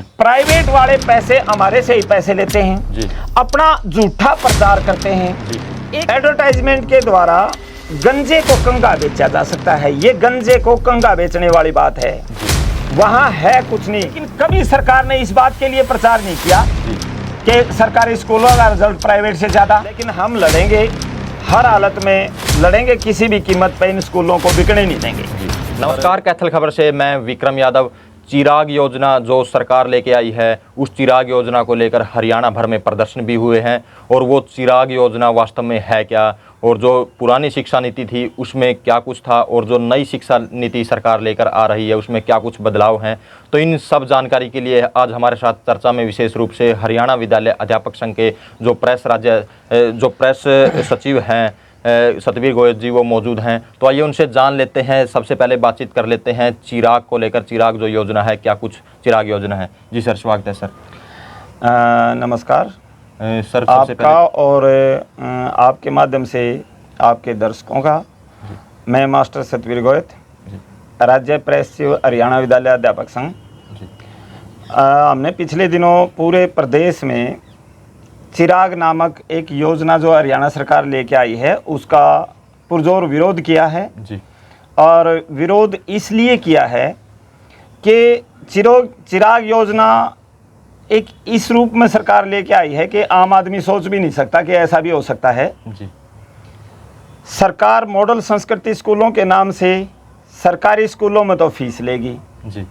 Private वाले पैसे हमारे से ही पैसे लेते हैं जी। अपना झूठा प्रचार करते हैं जी। एक एडवर्टाइजमेंट के द्वारा गंजे को कंगा बेचा जा सकता है। ये गंजे को कंगा बेचने वाली बात है, वहाँ है कुछ नहीं। लेकिन कभी सरकार ने इस बात के लिए प्रचार नहीं किया कि सरकारी स्कूलों का रिजल्ट प्राइवेट से ज़्यादा। लेकिन हम लड़ेंगे, हर हालत में लड़ेंगे, किसी भी कीमत पर इन स्कूलों को बिकने नहीं देंगे। नमस्कार, कैथल खबर से मैं विक्रम यादव। चिराग योजना जो सरकार लेके आई है, उस चिराग योजना को लेकर हरियाणा भर में प्रदर्शन भी हुए हैं। और वो चिराग योजना वास्तव में है क्या, और जो पुरानी शिक्षा नीति थी उसमें क्या कुछ था, और जो नई शिक्षा नीति सरकार लेकर आ रही है उसमें क्या कुछ बदलाव हैं। तो इन सब जानकारी के लिए आज हमारे साथ चर्चा में विशेष रूप से हरियाणा विद्यालय अध्यापक संघ के जो प्रेस सचिव हैं सतवीर गोयल जी, वो मौजूद हैं। तो आइए उनसे जान लेते हैं। सबसे पहले बातचीत कर लेते हैं चिराग को लेकर। चिराग जो योजना है, क्या कुछ चिराग योजना है? जी सर, स्वागत है सर। नमस्कार सर, आपका और आपके माध्यम से आपके दर्शकों का। मैं मास्टर सतवीर गोयल, राज्य प्रेस सचिव हरियाणा विद्यालय अध्यापक संघ। हमने पिछले दिनों पूरे प्रदेश में चिराग नामक एक योजना जो हरियाणा सरकार लेके आई है उसका पुरजोर विरोध किया है जी। और विरोध इसलिए किया है कि चिराग योजना एक इस रूप में सरकार लेके आई है कि आम आदमी सोच भी नहीं सकता कि ऐसा भी हो सकता है जी। सरकार मॉडल संस्कृति स्कूलों के नाम से सरकारी स्कूलों में तो फीस लेगी जी।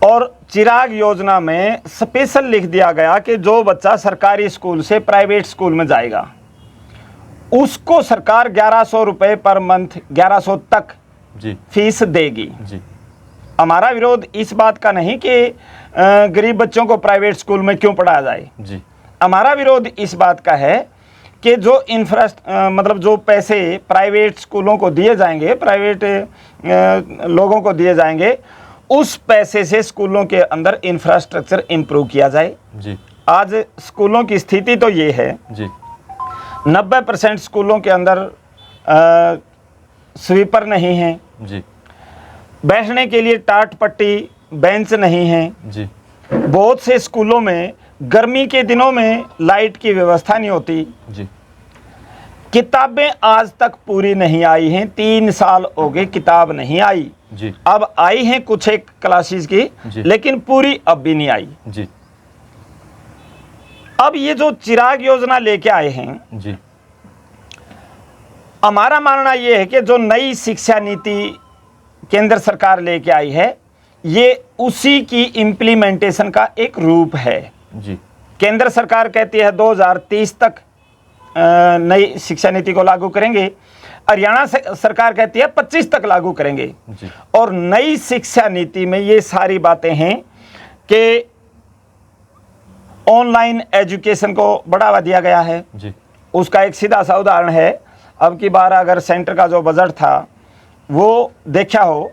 और चिराग योजना में स्पेशल लिख दिया गया कि जो बच्चा सरकारी स्कूल से प्राइवेट स्कूल में जाएगा उसको सरकार 1100 रुपये पर मंथ, 1100 तक जी फीस देगी जी। हमारा विरोध इस बात का नहीं कि गरीब बच्चों को प्राइवेट स्कूल में क्यों पढ़ाया जाए जी। हमारा विरोध इस बात का है कि जो मतलब जो पैसे प्राइवेट स्कूलों को दिए जाएंगे, प्राइवेट लोगों को दिए जाएंगे, उस पैसे से स्कूलों के अंदर इंफ्रास्ट्रक्चर इम्प्रूव किया जाए जी। आज स्कूलों की स्थिति तो ये है जी। 90% स्कूलों के अंदर स्वीपर नहीं हैं जी। बैठने के लिए टाट पट्टी बेंच नहीं है जी। बहुत से स्कूलों में गर्मी के दिनों में लाइट की व्यवस्था नहीं होती जी। किताबें आज तक पूरी नहीं आई हैं, 3 साल हो गए किताब नहीं आई जी। अब आई हैं कुछ एक क्लासेस की, लेकिन पूरी अब भी नहीं आई जी। अब ये जो चिराग योजना लेके आए हैं जी। हमारा मानना ये है कि जो नई शिक्षा नीति केंद्र सरकार लेके आई है ये उसी की इम्प्लीमेंटेशन का एक रूप है जी। केंद्र सरकार कहती है 2030 तक नई शिक्षा नीति को लागू करेंगे, हरियाणा सरकार कहती है 25 तक लागू करेंगे जी। और नई शिक्षा नीति में ये सारी बातें हैं कि ऑनलाइन एजुकेशन को बढ़ावा दिया गया है जी। उसका एक सीधा सा उदाहरण है, अब की बार अगर सेंटर का जो बजट था वो देखा हो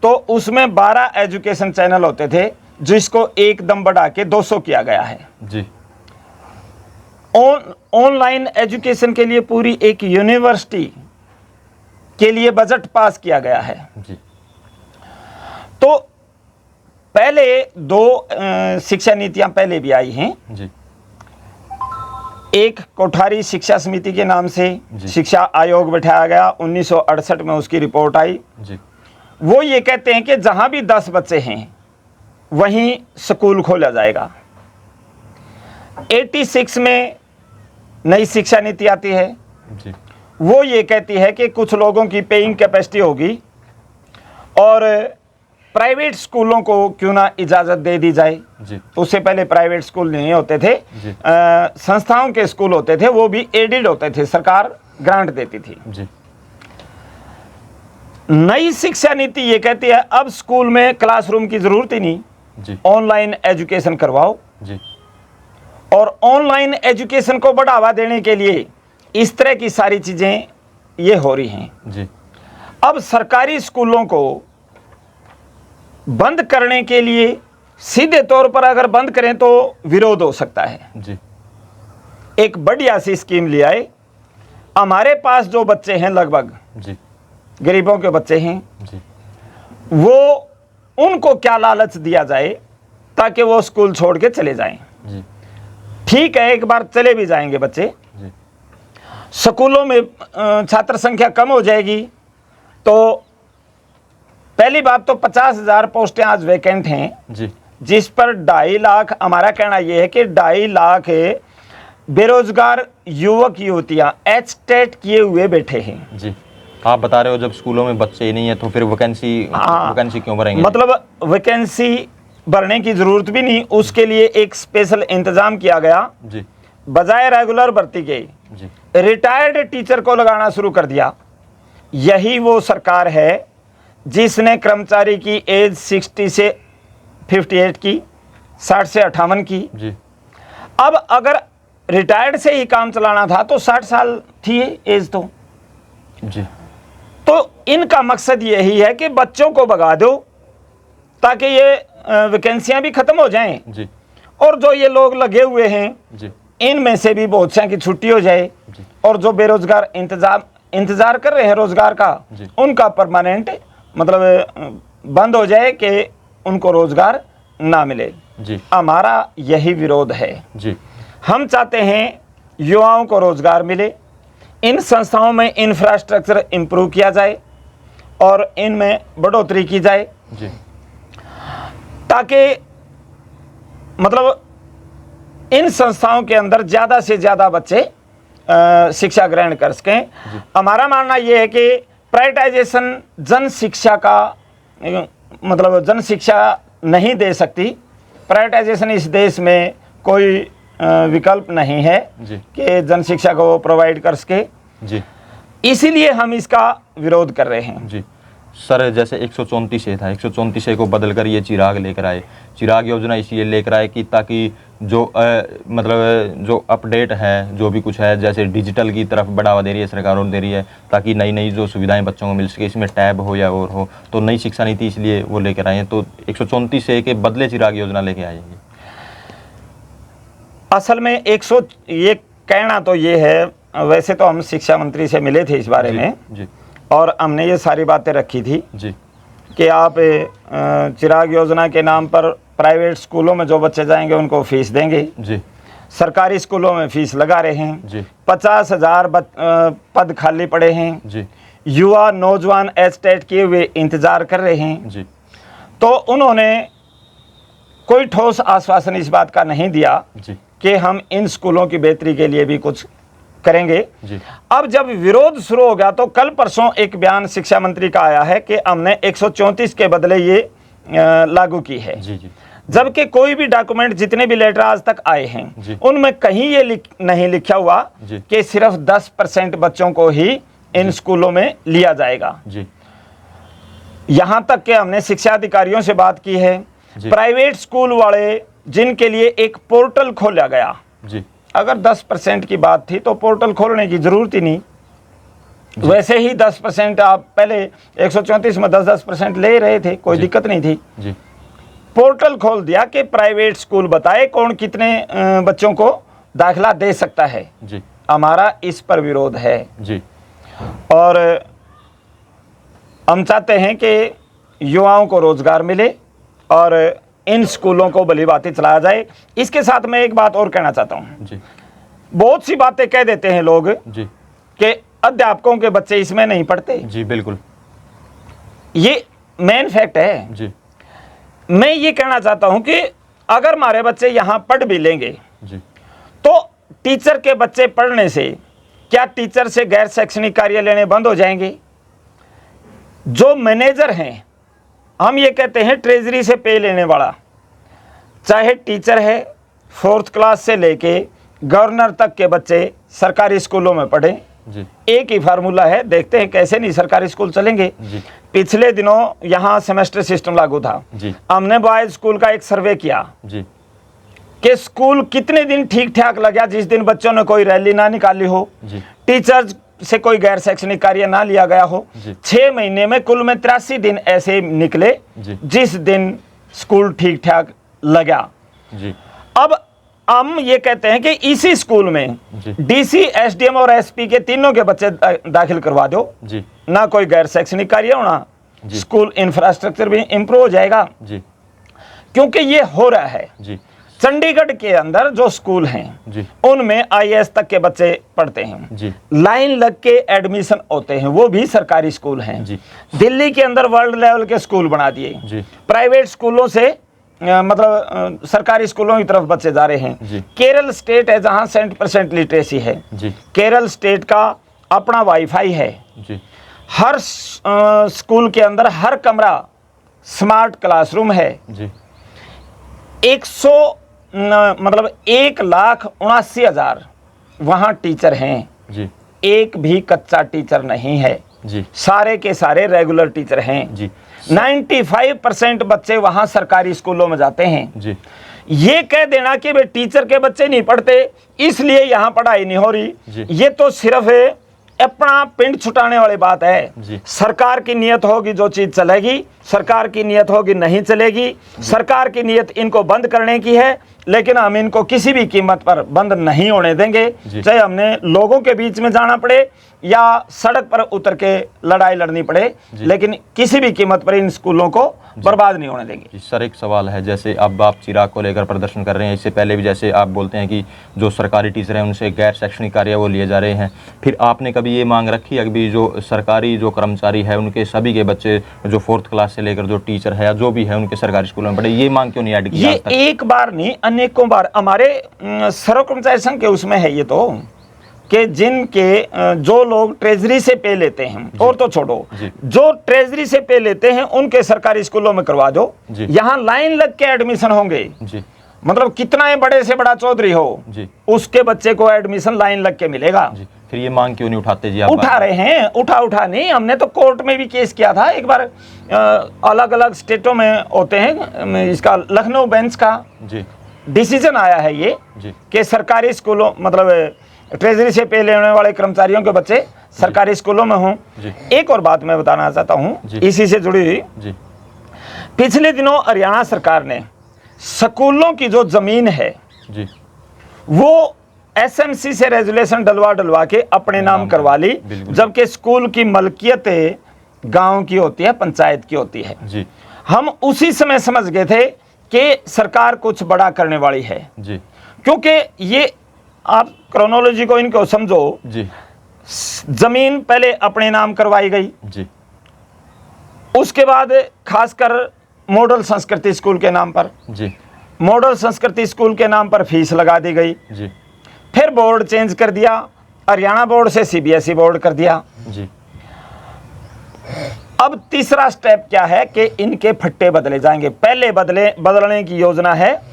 तो उसमें 12 एजुकेशन चैनल होते थे जिसको एकदम बढ़ा के 200 किया गया है जी। ऑनलाइन एजुकेशन के लिए पूरी एक यूनिवर्सिटी के लिए बजट पास किया गया है जी। तो पहले 2 शिक्षा नीतियां पहले भी आई हैं जी। एक कोठारी शिक्षा समिति के नाम से शिक्षा आयोग बैठाया गया 1968 में उसकी रिपोर्ट आई जी। वो ये कहते हैं कि जहां भी 10 बच्चे हैं वहीं स्कूल खोला जाएगा। 86 में नई शिक्षा नीति आती है जी। वो ये कहती है कि कुछ लोगों की पेइंग कैपेसिटी होगी और प्राइवेट स्कूलों को क्यों ना इजाज़त दे दी जाए जी। उससे पहले प्राइवेट स्कूल नहीं होते थे, संस्थाओं के स्कूल होते थे, वो भी एडेड होते थे, सरकार ग्रांट देती थी जी। नई शिक्षा नीति ये कहती है अब स्कूल में क्लासरूम की जरूरत ही नहीं जी। ऑनलाइन एजुकेशन करवाओ जी। और ऑनलाइन एजुकेशन को बढ़ावा देने के लिए इस तरह की सारी चीजें ये हो रही हैं जी। अब सरकारी स्कूलों को बंद करने के लिए सीधे तौर पर अगर बंद करें तो विरोध हो सकता है जी। एक बढ़िया सी स्कीम ले आए, हमारे पास जो बच्चे हैं लगभग जी। गरीबों के बच्चे हैं जी। वो उनको क्या लालच दिया जाए ताकि वो स्कूल छोड़ के चले जाएं। जी ठीक है, एक बार चले भी जाएंगे बच्चे, जी स्कूलों में छात्र संख्या कम हो जाएगी। तो पहली बात तो 50,000 पोस्टें आज वैकेंट हैं, जी जिस पर 2.5 लाख, हमारा कहना यह है कि 2.5 लाख बेरोजगार युवक युवतियां एच-टेट किए हुए बैठे हैं। जी। आप बता रहे हो जब स्कूलों में बच्चे ही नहीं है तो फिर वैकेंसी क्यों भरेंगे? मतलब वैकेंसी भरने की जरूरत भी नहीं, उसके लिए एक स्पेशल इंतजाम किया गया। जी बजाय रेगुलर भर्ती के जी रिटायर्ड टीचर को लगाना शुरू कर दिया। यही वो सरकार है जिसने कर्मचारी की एज 60 से 58 की, 60 से 58 की। जी अब अगर रिटायर्ड से ही काम चलाना था तो 60 साल थी एज। जी तो इनका मकसद यही है कि बच्चों को भगा दो ताकि ये वैकेंसियां भी खत्म हो जाएं, जी और जो ये लोग लगे हुए हैं जी इनमें से भी बहुत से की छुट्टी हो जाए, जी और जो बेरोजगार इंतजार कर रहे हैं रोजगार का, जी। उनका परमानेंट मतलब बंद हो जाए कि उनको रोजगार ना मिले। जी हमारा यही विरोध है। जी हम चाहते हैं युवाओं को रोजगार मिले, इन संस्थाओं में इंफ्रास्ट्रक्चर इंप्रूव किया जाए और इनमें बढ़ोतरी की जाए, जी ताकि मतलब इन संस्थाओं के अंदर ज़्यादा से ज़्यादा बच्चे शिक्षा ग्रहण कर सकें। हमारा मानना यह है कि प्राइवेटाइजेशन जन शिक्षा का मतलब जन शिक्षा नहीं दे सकती। प्राइवेटाइजेशन इस देश में कोई विकल्प नहीं है जी कि जन शिक्षा को प्रोवाइड कर सके, जी इसीलिए हम इसका विरोध कर रहे हैं। जी। सर जैसे 134A था, 134A को बदलकर ये चिराग लेकर आए। चिराग योजना इसलिए लेकर आए कि ताकि जो मतलब जो अपडेट है, जो भी कुछ है, जैसे डिजिटल की तरफ बढ़ावा दे रही है सरकार और दे रही है, ताकि नई नई जो सुविधाएं बच्चों को मिल सके, इसमें टैब हो या और हो, तो नई शिक्षा नीति इसलिए वो लेकर आए हैं। तो 134A के बदले चिराग योजना लेके आएंगे। असल में ये कहना तो ये है, वैसे तो हम शिक्षा मंत्री से मिले थे इस बारे में जी और हमने ये सारी बातें रखी थी जी कि आप चिराग योजना के नाम पर प्राइवेट स्कूलों में जो बच्चे जाएंगे उनको फीस देंगे, जी सरकारी स्कूलों में फीस लगा रहे हैं, जी 50,000 पद खाली पड़े हैं, जी युवा नौजवान एच-टेट किए हुए इंतजार कर रहे हैं। जी तो उन्होंने कोई ठोस आश्वासन इस बात का नहीं दिया जी कि हम इन स्कूलों की बेहतरी के लिए भी कुछ करेंगे। जी अब जब विरोध शुरू हो गया तो कल परसों एक बयान शिक्षा मंत्री का आया है कि हमने 134 के बदले ये लागू की है। जी जी जबकि कोई भी डॉक्यूमेंट, जितने भी लेटर आज तक आए जी। हैं, उनमें कहीं ये नहीं लिखा हुआ जी। कि सिर्फ 10% बच्चों को ही इन स्कूलों में लिया जाएगा। जी यहां तक कि हमने शिक्षा अधिकारियों से बात की है, जी। प्राइवेट स्कूल वाले जिनके लिए एक पोर्टल खोला गया, जी अगर 10% की बात थी तो पोर्टल खोलने की जरूरत ही नहीं। वैसे ही 10% आप पहले 134 में 10% ले रहे थे, कोई दिक्कत नहीं थी। जी पोर्टल खोल दिया कि प्राइवेट स्कूल बताए कौन कितने बच्चों को दाखिला दे सकता है। जी हमारा इस पर विरोध है जी और हम चाहते हैं कि युवाओं को रोजगार मिले और इन स्कूलों को भली बातें चलाया जाए। इसके साथ मैं एक बात और कहना चाहता हूँ। जी बहुत सी बातें कह देते हैं लोग जी कि अध्यापकों के बच्चे इसमें नहीं पढ़ते। जी बिल्कुल। ये मेन फैक्ट है। जी मैं ये कहना चाहता हूं कि अगर हमारे बच्चे यहां पढ़ भी लेंगे जी तो टीचर के बच्चे पढ़ने से क्या टीचर से गैर शैक्षणिक कार्य लेने बंद हो जाएंगे? जो मैनेजर हैं, हम ये कहते हैं ट्रेजरी से पे लेने वाला, चाहे टीचर है, 4th क्लास से लेके गवर्नर तक के बच्चे सरकारी स्कूलों में पढ़ें। जी एक ही फार्मूला है, देखते हैं कैसे नहीं सरकारी स्कूल चलेंगे। जी पिछले दिनों यहाँ सेमेस्टर सिस्टम लागू था। जी हमने बॉयज स्कूल का एक सर्वे किया जी कि स्कूल कितने दिन ठीक ठाक लगा जिस दिन बच्चों ने कोई रैली ना निकाली हो, जी टीचर्स से कोई गैर शैक्षणिक कार्य ना लिया गया हो। जी 6 महीने में कुल में 83 दिन ऐसे निकले जी जिस दिन स्कूल ठीक ठाक लगा। जी अब हम ये कहते हैं कि इसी स्कूल में जी डीसी, एसडीएम और एसपी के तीनों के बच्चे दाखिल करवा दो, जी ना कोई गैर शैक्षणिक कार्य होना, जी। स्कूल इंफ्रास्ट्रक्चर भी इंप्रूव हो जाएगा। जी क्योंकि ये हो रहा है। जी चंडीगढ़ के अंदर जो स्कूल हैं जी उनमें आईएएस तक के बच्चे पढ़ते हैं, जी लाइन लग के एडमिशन होते हैं, वो भी सरकारी स्कूल हैं। जी दिल्ली के अंदर वर्ल्ड लेवल के स्कूल बना दिए, जी प्राइवेट स्कूलों से मतलब सरकारी स्कूलों की तरफ बच्चे जा रहे हैं। जी केरल स्टेट है जहां 70% लिटरेसी है। जी केरल स्टेट का अपना वाईफाई है, जी हर स्कूल के अंदर हर कमरा स्मार्ट क्लासरूम है। जी 1,79,79,000 वहाँ टीचर हैं, जी एक भी कच्चा टीचर नहीं है, जी सारे के सारे रेगुलर टीचर हैं। जी 95% बच्चे वहाँ सरकारी स्कूलों में जाते हैं। जी ये कह देना कि वे टीचर के बच्चे नहीं पढ़ते इसलिए यहाँ पढ़ाई नहीं हो रही, जी। ये तो सिर्फ अपना पिंड छुटाने वाली बात है। जी। सरकार की नियत होगी जो चीज चलेगी, सरकार की नियत होगी नहीं चलेगी। सरकार की नियत इनको बंद करने की है, लेकिन हम इनको किसी भी कीमत पर बंद नहीं होने देंगे, चाहे हमने लोगों के बीच में जाना पड़े या सड़क पर उतर के लड़ाई लड़नी पड़े, लेकिन किसी भी कीमत पर इन स्कूलों को बर्बाद नहीं होने देंगे। जी सर, एक सवाल है, जैसे अब आप चिराग को लेकर प्रदर्शन कर रहे हैं, इससे पहले भी जैसे आप बोलते हैं कि जो सरकारी टीचर हैं उनसे गैर शैक्षणिक कार्य वो लिए जा रहे हैं, फिर आपने कभी ये मांग रखी है कि जो सरकारी जो कर्मचारी है उनके सभी के बच्चे जो 4th क्लास से लेकर जो टीचर है या जो भी है उनके सरकारी स्कूलों में पढ़े, ये मांग क्यों नहीं ऐड की? ये एक बार नहीं अनेकों बार हमारे सर्व कर्मचारी संघ के उसमें है ये तो, कि जिनके जो लोग ट्रेजरी से पे लेते हैं, और तो छोड़ो, जो ट्रेजरी से पे लेते हैं उनके सरकारी स्कूलों में करवा दो, यहाँ लाइन लग के एडमिशन होंगे जी। मतलब कितना ही बड़े से बड़ा चौधरी हो जी, उसके बच्चे को एडमिशन लाइन लग के मिलेगा जी। फिर ये मांग क्यों नहीं उठाते जी? आप उठा रहे हैं, उठा नहीं, हमने तो कोर्ट में भी केस किया था एक बार, अलग अलग स्टेटों में होते हैं, इसका लखनऊ बेंच का जी डिसीजन आया है ये कि सरकारी स्कूलों मतलब ट्रेजरी से पे लेने वाले कर्मचारियों के बच्चे सरकारी स्कूलों में हों। एक और बात मैं बताना चाहता हूं इसी से जुड़ी हुई, पिछले दिनों हरियाणा सरकार ने स्कूलों की जो जमीन है जी, वो एसएमसी से रेजुलेशन डलवा के अपने नाम करवा ली, जबकि स्कूल की मलकियत गांव की होती है, पंचायत की होती है जी। हम उसी समय समझ गए थे कि सरकार कुछ बड़ा करने वाली है जी, क्योंकि ये आप क्रोनोलॉजी को इनको समझो जी। जमीन पहले अपने नाम करवाई गई जी, उसके बाद खासकर मॉडल संस्कृति स्कूल के नाम पर जी, मॉडल संस्कृति स्कूल के नाम पर फीस लगा दी गई जी, फिर बोर्ड चेंज कर दिया, हरियाणा बोर्ड से सीबीएसई बोर्ड कर दिया जी। अब तीसरा स्टेप क्या है कि इनके फट्टे बदले जाएंगे। पहले बदलने की योजना है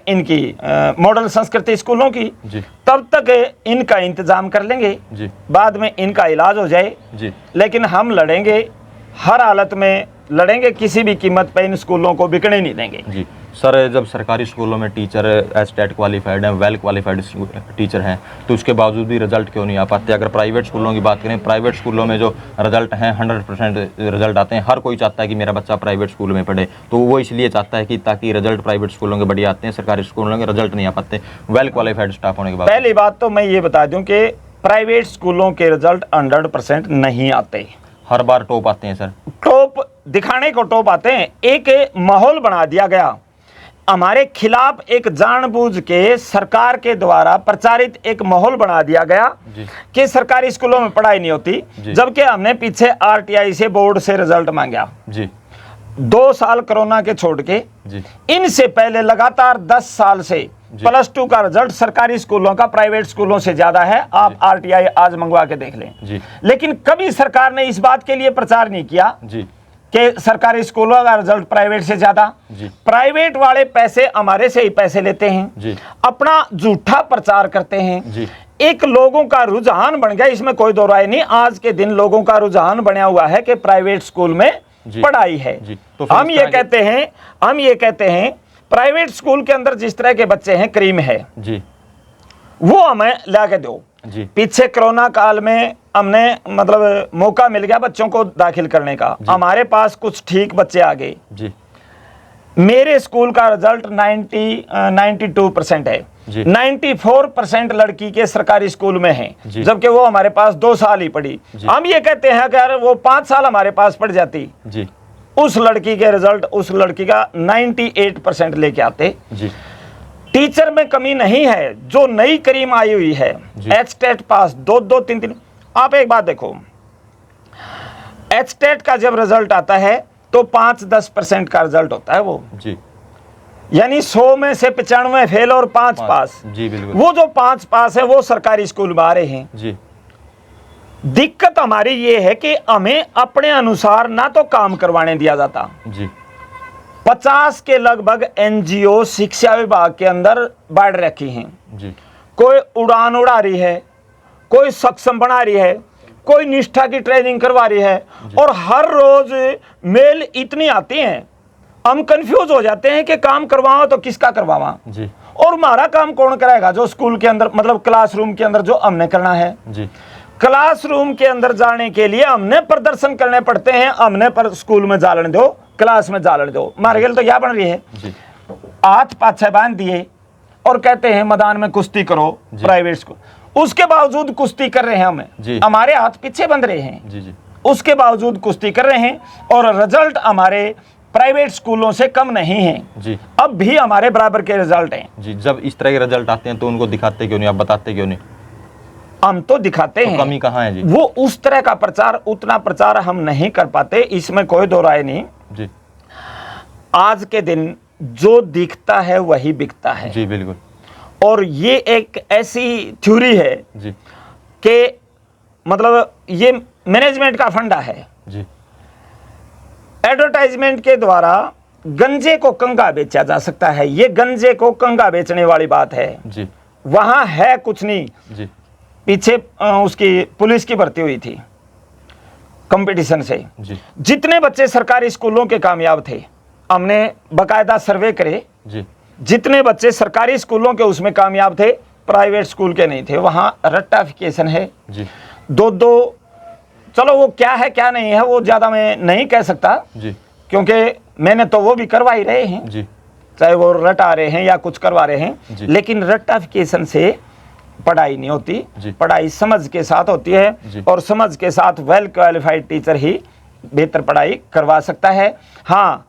इनकी मॉडल संस्कृति स्कूलों की जी। तब तक इनका इंतजाम कर लेंगे जी, बाद में इनका इलाज हो जाए जी। लेकिन हम लड़ेंगे, हर हालत में लड़ेंगे, किसी भी कीमत पर इन स्कूलों को बिकने नहीं देंगे जी। सर, जब सरकारी स्कूलों में टीचर एस्टेट क्वालिफाइड हैं, वेल क्वालिफाइड टीचर हैं, तो उसके बावजूद भी रिजल्ट क्यों नहीं आ पाते? अगर प्राइवेट स्कूलों की बात करें, प्राइवेट स्कूलों में जो रिजल्ट हैं 100% रिजल्ट आते हैं। हर कोई चाहता है कि मेरा बच्चा प्राइवेट स्कूल में पढ़े, तो वो इसलिए चाहता है कि ताकि रिजल्ट प्राइवेट स्कूलों के बढ़िया आते हैं, सरकारी स्कूलों के रिजल्ट नहीं आ पाते वेल क्वालिफाइड स्टाफ होने के बाद। पहली बात तो मैं ये बता दूं कि प्राइवेट स्कूलों के रिजल्ट 100% नहीं आते, हर बार टॉप आते हैं सर, टॉप दिखाने को टॉप आते हैं। एक माहौल बना दिया गया हमारे खिलाफ, एक जानबूझ के सरकार के द्वारा प्रचारित एक माहौल बना दिया गया कि सरकारी स्कूलों में पढ़ाई नहीं होती, जबकि हमने पीछे आरटीआई से बोर्ड से रिजल्ट मांगा जी। 2 साल कोरोना के छोड़ के जी। इनसे पहले लगातार 10 साल से +2 का रिजल्ट सरकारी स्कूलों का प्राइवेट स्कूलों से ज्यादा है। आप आरटीआई आज मंगवा के देख लें जी। लेकिन कभी सरकार ने इस बात के लिए प्रचार नहीं किया जी कि सरकारी स्कूलों का रिजल्ट प्राइवेट से ज्यादा। प्राइवेट वाले पैसे हमारे से ही पैसे लेते हैं जी, अपना झूठा प्रचार करते हैं जी। एक लोगों का रुझान बन गया, इसमें कोई दो राय नहीं, आज के दिन लोगों का रुझान बना हुआ है कि प्राइवेट स्कूल में पढ़ाई है। तो हम ये कहते हैं प्राइवेट स्कूल के अंदर जिस तरह के बच्चे हैं, क्रीम है जी, वो हमें ला के दो जी। पीछे कोरोना काल में हमने मतलब मौका मिल गया बच्चों को दाखिल करने का, हमारे पास कुछ ठीक बच्चे आ गए जी। मेरे स्कूल का रिजल्ट 92% है, 94% लड़की के सरकारी स्कूल में है, जबकि वो हमारे पास 2 साल ही पढ़ी। हम ये कहते हैं कि अगर वो 5 साल हमारे पास पढ़ जाती जी, उस लड़की के रिजल्ट उस लड़की का 98% लेके आते। जी टीचर में कमी नहीं है, जो नई करीम आई हुई है एचटेट पास 2-2 3-3। आप एक बात देखो, एचटेट का जब रिजल्ट आता है तो 5-10% का रिजल्ट होता है वो जी, यानी 100 में से 95 फेल और 5 पास। जी बिल्कुल। वो जो 5 पास है वो सरकारी स्कूल में आ रहे हैं। जी दिक्कत हमारी ये है कि हमें अपने अनुसार ना तो काम करवाने दिया जाता। जी 50 के लगभग एनजीओ शिक्षा विभाग के अंदर बांट रखी हैं। जी कोई उड़ान उड़ा रही है, कोई सक्षम बना रही है, कोई निष्ठा की ट्रेनिंग करवा रही है, और हर रोज मेल इतनी आती हैं, हम कंफ्यूज हो जाते हैं कि काम करवाओ तो किसका करवावा जी और हमारा काम कौन कराएगा। जो स्कूल के अंदर मतलब क्लासरूम के अंदर जो हमने करना है, जी क्लासरूम के अंदर जाने के लिए हमने प्रदर्शन करने पड़ते हैं। हमने पर स्कूल में जालन दो, क्लास में जालन दो। हमारे गेल तो क्या बन रही है, जी हाथ पाछे बांध दिए और कहते हैं मैदान में कुश्ती करो प्राइवेट स्कूल। उसके बावजूद कुश्ती कर रहे हैं जी। हमारे हाथ पीछे बंध रहे हैं। जी जी उसके बावजूद कुश्ती कर रहे हैं और रिजल्ट हमारे प्राइवेट स्कूलों से कम नहीं है। जी अब भी हमारे बराबर के रिजल्ट हैं। जी। जब इस तरह के रिजल्ट आते हैं तो उनको दिखाते क्यों नहीं, आप बताते क्यों नहीं? हम तो दिखाते हैं, कमी कहाँ है जी? वो उस तरह का प्रचार, उतना प्रचार हम नहीं कर पाते, इसमें कोई दो राय नहीं। जी आज के दिन जो दिखता है वही बिकता है। जी बिल्कुल। और ये एक ऐसी थ्योरी है जी कि मतलब ये मैनेजमेंट का फंडा है। जी एडवर्टाइजमेंट के द्वारा गंजे को कंगा बेचा जा सकता है। ये गंजे को कंगा बेचने वाली बात है। जी वहां है कुछ नहीं। जी पीछे उसकी पुलिस की भर्ती हुई थी कंपटीशन से। जी जितने बच्चे सरकारी स्कूलों के कामयाब थे, हमने बकायदा सर्वे करे, जी जितने बच्चे सरकारी स्कूलों के उसमें कामयाब थे, प्राइवेट स्कूल के नहीं थे। वहां रट्टाफिकेशन है। जी दो चलो वो क्या है क्या नहीं है वो ज्यादा मैं नहीं कह सकता, जी क्योंकि मैंने तो वो भी करवा ही रहे हैं, जी चाहे वो रटा रहे हैं या कुछ करवा रहे हैं। जी। लेकिन रट्टाफिकेशन से पढ़ाई नहीं होती। जी। पढ़ाई समझ के साथ होती जी। है और समझ के साथ वेल क्वालिफाइड टीचर ही बेहतर पढ़ाई करवा सकता है। हाँ,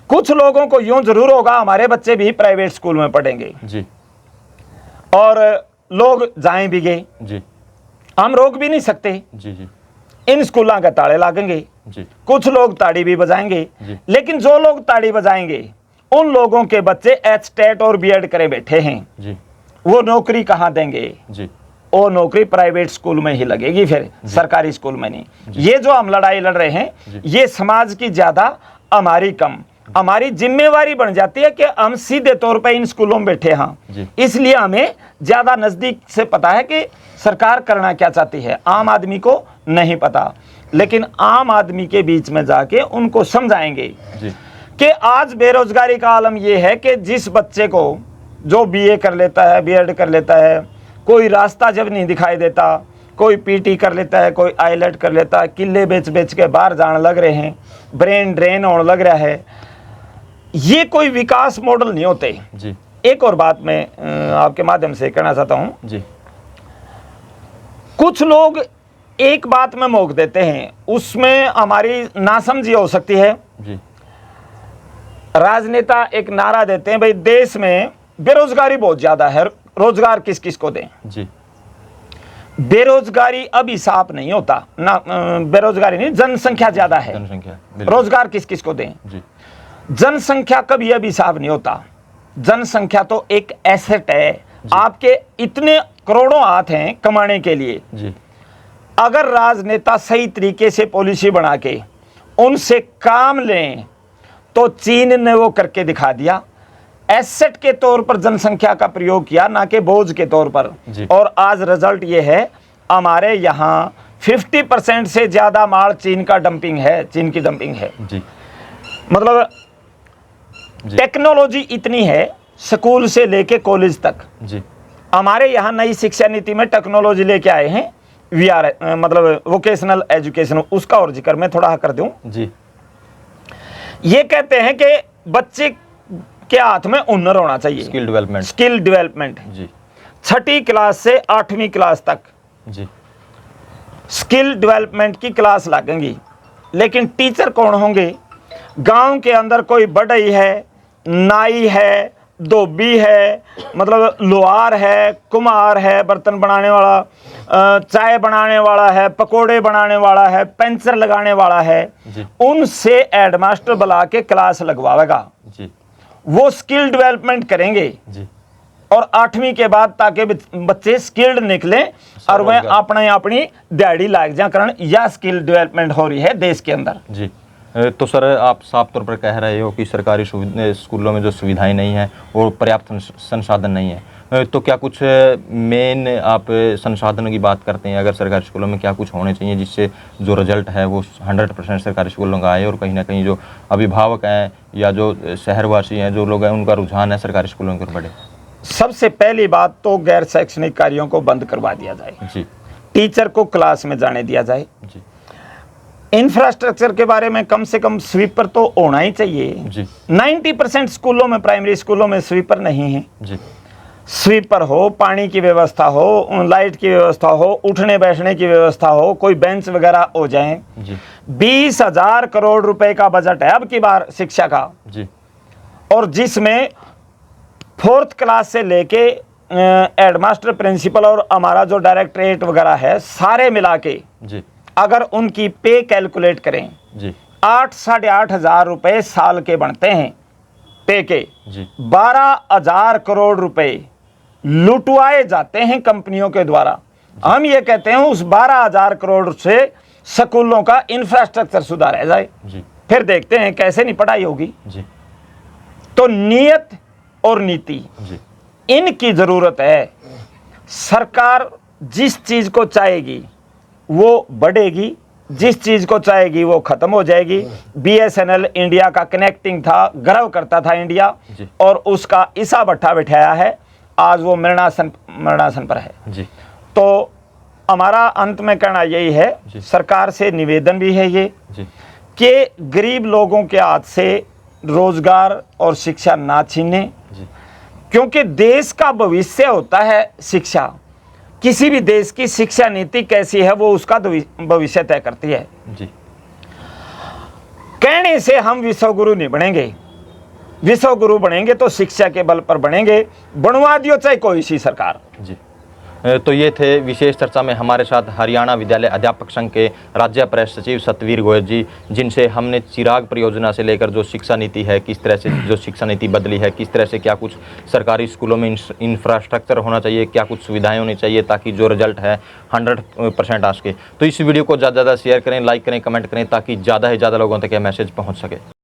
कुछ लोगों को यूं जरूर होगा हमारे बच्चे भी प्राइवेट स्कूल में पढ़ेंगे जी और लोग जाएं भी गए, जी हम रोक भी नहीं सकते। जी जी इन स्कूलों के ताले लागेंगे, जी कुछ लोग ताड़ी भी बजाएंगे, जी। लेकिन जो लोग ताड़ी बजाएंगे उन लोगों के बच्चे एचटेट और बीएड करे बैठे हैं, जी वो नौकरी कहाँ देंगे? जी वो नौकरी प्राइवेट स्कूल में ही लगेगी, फिर सरकारी स्कूल में नहीं। ये जो हम लड़ाई लड़ रहे हैं, ये समाज की ज्यादा हमारी कम, हमारी जिम्मेवारी बन जाती है कि हम सीधे तौर पे इन स्कूलों में बैठे हैं। इसलिए हमें ज्यादा नजदीक से पता है कि सरकार करना क्या चाहती है, आम आदमी को नहीं पता। लेकिन आम आदमी के बीच में जाके उनको समझाएंगे कि आज बेरोजगारी का आलम यह है कि जिस बच्चे को जो बीए कर लेता है, बीएड कर लेता है, कोई रास्ता जब नहीं दिखाई देता, कोई पीटी कर लेता है, कोई आईलेट कर लेता है, किले बेच बेच के बाहर जाने लग रहे हैं, ब्रेन ड्रेन होने लग रहा है, ये कोई विकास मॉडल नहीं होते जी। एक और बात मैं आपके माध्यम से कहना चाहता हूं जी। कुछ लोग एक बात में मोक देते हैं, उसमें हमारी नासमझी हो सकती है। जी राजनेता एक नारा देते हैं, भाई देश में बेरोजगारी बहुत ज्यादा है, रोजगार किस किस को दें। जी बेरोजगारी अब हिसाब नहीं होता ना, बेरोजगारी नहीं, जनसंख्या ज्यादा है, जनसंख्या, रोजगार किस किस को दें। जी जनसंख्या कभी अब हिसाब नहीं होता। जनसंख्या तो एक एसेट है, आपके इतने करोड़ों हाथ हैं कमाने के लिए। जी अगर राजनेता सही तरीके से पॉलिसी बना के उनसे काम लें तो चीन ने वो करके दिखा दिया, एसेट के तौर पर जनसंख्या का प्रयोग किया, ना कि बोझ के तौर पर। और आज रिजल्ट ये है, हमारे यहाँ 50% से ज्यादा माल चीन का डंपिंग है, चीन की डंपिंग है। जी मतलब टेक्नोलॉजी इतनी है, स्कूल से लेके कॉलेज तक। जी हमारे यहाँ नई शिक्षा नीति में टेक्नोलॉजी लेके आए हैं, वीआर मतलब वोकेशनल एजुकेशन, उसका और जिक्र मैं थोड़ा कर दूं। जी ये कहते हैं कि बच्चे के हाथ में हुनर होना चाहिए, स्किल डेवलपमेंट। स्किल डेवलपमेंट जी 6ठी क्लास से 8वीं क्लास तक जी स्किल डेवलपमेंट की क्लास लगेंगी। लेकिन टीचर कौन होंगे? गांव के अंदर कोई बढ़ई है, नाई है, धोबी है, मतलब लोहार है, कुम्हार है, बर्तन बनाने वाला, चाय बनाने वाला है, पकोड़े बनाने वाला है, पेंचर लगाने वाला है, उनसे हेडमास्टर बुला के क्लास लगवाएगा जी। वो स्किल डेवलपमेंट करेंगे जी। और 8वीं के बाद ताकि बच्चे स्किल्ड निकलें और वह अपने अपनी दिहाड़ी लाग जाए, कारण यह स्किल डेवलपमेंट हो रही है देश के अंदर। जी। तो सर आप साफ तौर पर कह रहे हो कि सरकारी स्कूलों में जो सुविधाएं नहीं हैं और पर्याप्त संसाधन नहीं है, तो क्या कुछ मेन आप संसाधनों की बात करते हैं? अगर सरकारी स्कूलों में क्या कुछ होने चाहिए जिससे जो रिजल्ट है वो 100% सरकारी स्कूलों का आए और कहीं ना कहीं जो अभिभावक हैं या जो शहरवासी हैं, जो लोग हैं, उनका रुझान है सरकारी स्कूलों की ओर बढ़े? सबसे पहली बात तो गैर शैक्षणिक कार्यों को बंद करवा दिया जाए जी। टीचर को क्लास में जाने दिया जाए जी। इंफ्रास्ट्रक्चर के बारे में कम से कम स्वीपर तो होना ही चाहिए जी। 90% स्कूलों में, प्राइमरी स्कूलों में स्वीपर नहीं है। जी। स्वीपर हो, पानी की व्यवस्था हो, लाइट की व्यवस्था हो, उठने बैठने की व्यवस्था हो, कोई बेंच वगैरह हो जाए। जी। 20,000 करोड़ रुपए का बजट है अब की बार शिक्षा का, जी। और जिसमें 4th क्लास से लेके हेडमास्टर, प्रिंसिपल और हमारा जो डायरेक्टरेट वगैरह है, सारे मिला के जी। अगर उनकी पे कैलकुलेट करें, जी। 8-8.5 हजार रुपए साल के बनते हैं पे के। जी। 12,000 करोड़ रुपए लुटवाए जाते हैं कंपनियों के द्वारा। हम ये कहते हैं उस 12,000 करोड़ से स्कूलों का इंफ्रास्ट्रक्चर सुधारा जाए, जी। फिर देखते हैं कैसे नहीं पढ़ाई होगी। जी। तो नियत और नीति, जी। इनकी जरूरत है। सरकार जिस चीज को चाहेगी वो बढ़ेगी, जिस चीज को चाहेगी वो खत्म हो जाएगी। BSNL इंडिया का कनेक्टिंग था, गर्व करता था इंडिया, और उसका ईसा भट्ठा बिठाया है, आज वो मरणासन पर है। जी। तो हमारा अंत में कहना यही है, सरकार से निवेदन भी है ये जी। कि गरीब लोगों के हाथ से रोजगार और शिक्षा ना छीने, क्योंकि देश का भविष्य होता है शिक्षा। किसी भी देश की शिक्षा नीति कैसी है वो उसका भविष्य तय करती है। जी। कहने से हम विश्व गुरु नहीं बनेंगे, विश्व गुरु बनेंगे तो शिक्षा के बल पर बनेंगे, बनवा दियो चाहे कोई सी सरकार। जी। तो ये थे विशेष चर्चा में हमारे साथ हरियाणा विद्यालय अध्यापक संघ के राज्य प्रेस सचिव सतवीर गोयल जी, जिनसे हमने चिराग परियोजना से लेकर जो शिक्षा नीति है, किस तरह से जो शिक्षा नीति बदली है, किस तरह से क्या कुछ सरकारी स्कूलों में इंफ्रास्ट्रक्चर होना चाहिए, क्या कुछ सुविधाएं होनी चाहिए ताकि जो रिजल्ट है 100% आ सके। तो इस वीडियो को ज़्यादा से ज़्यादा शेयर करें, लाइक करें, कमेंट करें ताकि ज़्यादा से ज़्यादा लोगों तक यह मैसेज पहुँच सके।